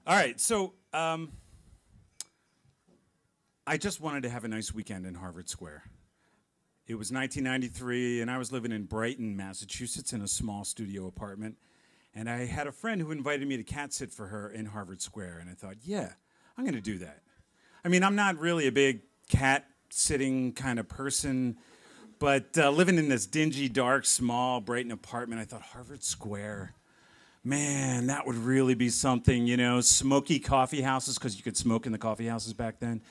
All right, so I just wanted to have a nice weekend in Harvard Square. It was 1993, and I was living in Brighton, Massachusetts, in a small studio apartment. And I had a friend who invited me to cat sit for her in Harvard Square, and I thought, yeah, I'm going to do that. I mean, I'm not really a big cat sitting kind of person, but living in this dingy, dark, small Brighton apartment, I thought Harvard Square. Man, that would really be something, you know, smoky coffee houses, because you could smoke in the coffee houses back then.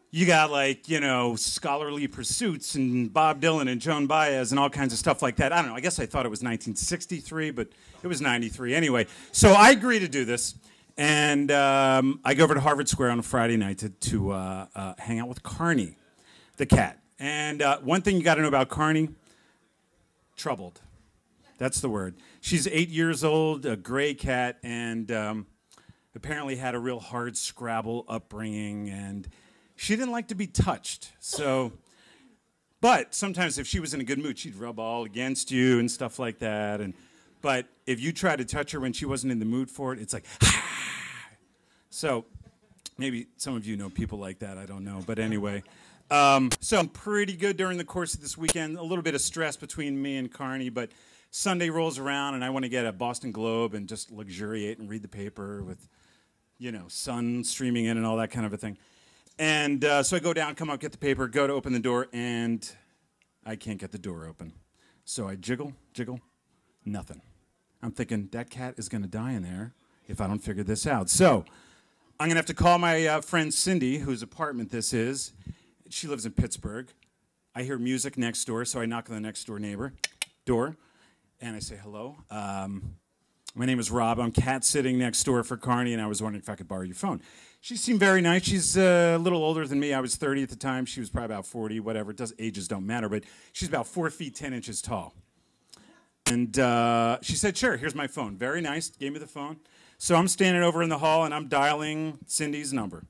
You got, like, you know, scholarly pursuits and Bob Dylan and Joan Baez and all kinds of stuff like that. I don't know, I guess I thought it was 1963, but it was 93. Anyway, so I agree to do this, and I go over to Harvard Square on a Friday night to hang out with Carney, the cat. And one thing you got to know about Carney, troubled. That's the word. She's 8 years old, a gray cat, and apparently had a real hard Scrabble upbringing, and she didn't like to be touched. So, but sometimes if she was in a good mood, she'd rub all against you and stuff like that. But if you try to touch her when she wasn't in the mood for it, it's like, so maybe some of you know people like that, I don't know. But anyway, so I'm pretty good during the course of this weekend. A little bit of stress between me and Carney, but Sunday rolls around and I want to get a Boston Globe and just luxuriate and read the paper with, you know, sun streaming in and all that kind of a thing. And so I go down, come up, get the paper, go to open the door, and I can't get the door open. So I jiggle, nothing. I'm thinking, that cat is going to die in there if I don't figure this out. So I'm going to have to call my friend Cindy, whose apartment this is. She lives in Pittsburgh. I hear music next door, so I knock on the next door neighbor door, and I say, hello. My name is Rob. I'm cat sitting next door for Carney, and I was wondering if I could borrow your phone. She seemed very nice. She's a little older than me. I was 30 at the time. She was probably about 40, whatever. Ages don't matter, but she's about 4 feet 10 inches tall. And she said, sure, here's my phone. Very nice. Gave me the phone. So I'm standing over in the hall, and I'm dialing Cindy's number.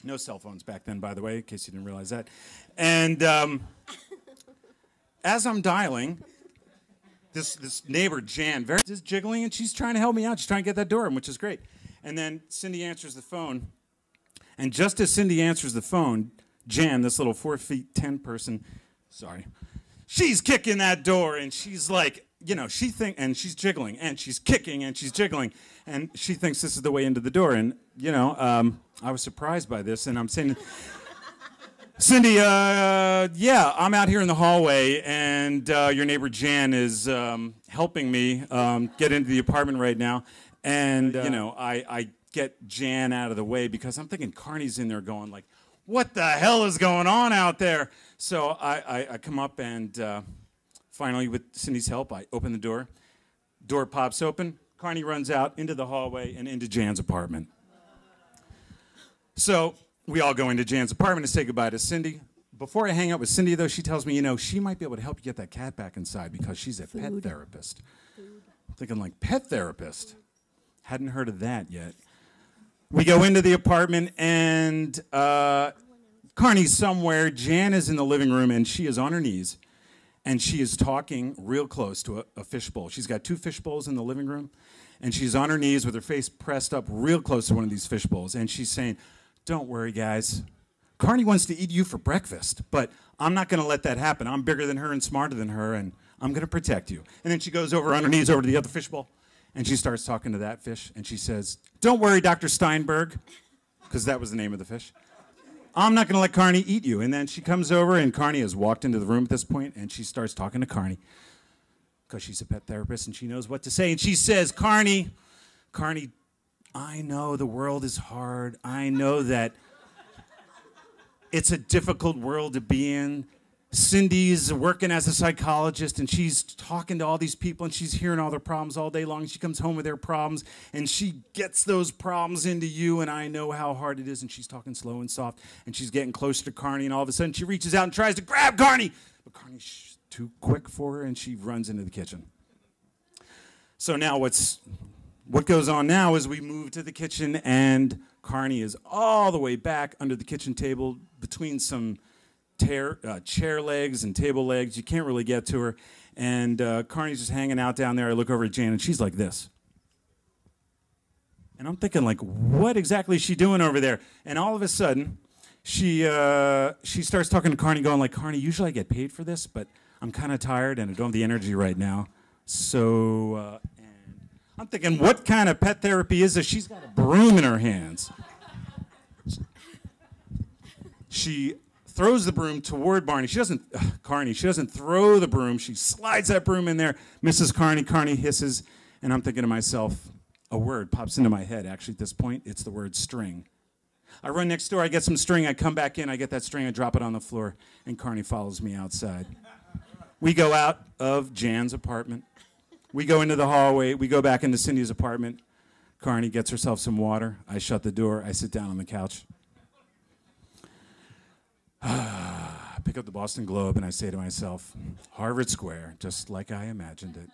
No cell phones back then, by the way, in case you didn't realize that. And as I'm dialing, this neighbor, Jan, just jiggling, and she's trying to help me out. She's trying to get that door open, which is great. And then Cindy answers the phone. And just as Cindy answers the phone, Jan, this little 4 feet 10 person, she's kicking that door, and she's like, you know, and she's jiggling, and she's kicking, and she's jiggling, and she thinks this is the way into the door. And, you know, I was surprised by this, and I'm saying, Cindy, yeah, I'm out here in the hallway, and your neighbor Jan is helping me get into the apartment right now. And, you know, I get Jan out of the way because I'm thinking Carney's in there going like, what the hell is going on out there? So I come up and finally, with Cindy's help, I open the door. Door pops open. Carney runs out into the hallway and into Jan's apartment. So we all go into Jan's apartment to say goodbye to Cindy. Before I hang out with Cindy, though, she tells me, you know, she might be able to help you get that cat back inside because she's a pet therapist. I'm thinking, like, pet therapist? Hadn't heard of that yet. We go into the apartment, and Carney's somewhere. Jan is in the living room, and she is on her knees, and she is talking real close to a fishbowl. She's got 2 fish bowls in the living room, and she's on her knees with her face pressed up real close to one of these fish bowls, and she's saying, don't worry, guys. Carney wants to eat you for breakfast, but I'm not going to let that happen. I'm bigger than her and smarter than her, and I'm going to protect you. And then she goes over on her knees over to the other fish bowl, and she starts talking to that fish, and she says, don't worry, Dr. Steinberg, because that was the name of the fish. I'm not going to let Carney eat you. And then she comes over, and Carney has walked into the room at this point, and she starts talking to Carney, because she's a pet therapist, and she knows what to say. And she says, Carney, I know the world is hard. I know that it's a difficult world to be in. Cindy's working as a psychologist, and she's talking to all these people, and she's hearing all their problems all day long. She comes home with their problems, and she gets those problems into you, and I know how hard it is, and she's talking slow and soft, and she's getting closer to Carney, and all of a sudden she reaches out and tries to grab Carney, but Carney's too quick for her, and she runs into the kitchen. So now what goes on now is we move to the kitchen, and Carney is all the way back under the kitchen table between some chair legs and table legs. You can't really get to her. And Carney's just hanging out down there. I look over at Jan, and she's like this. And And I'm thinking, like, what exactly is she doing over there? And all of a sudden, she starts talking to Carney, going like, Carney, usually I get paid for this, but I'm kind of tired and I don't have the energy right now. So, and I'm thinking, what kind of pet therapy is this? She's got a broom in her hands. She throws the broom toward Barney. Carney, she doesn't throw the broom. She slides that broom in there, misses Carney. Carney hisses, and I'm thinking to myself, a word pops into my head. Actually, at this point, it's the word string. I run next door, I get some string, I come back in, I get that string, I drop it on the floor, and Carney follows me outside. We go out of Jan's apartment. We go into the hallway. We go back into Cindy's apartment. Carney gets herself some water. I shut the door. I sit down on the couch. I pick up the Boston Globe, and I say to myself, Harvard Square, just like I imagined it.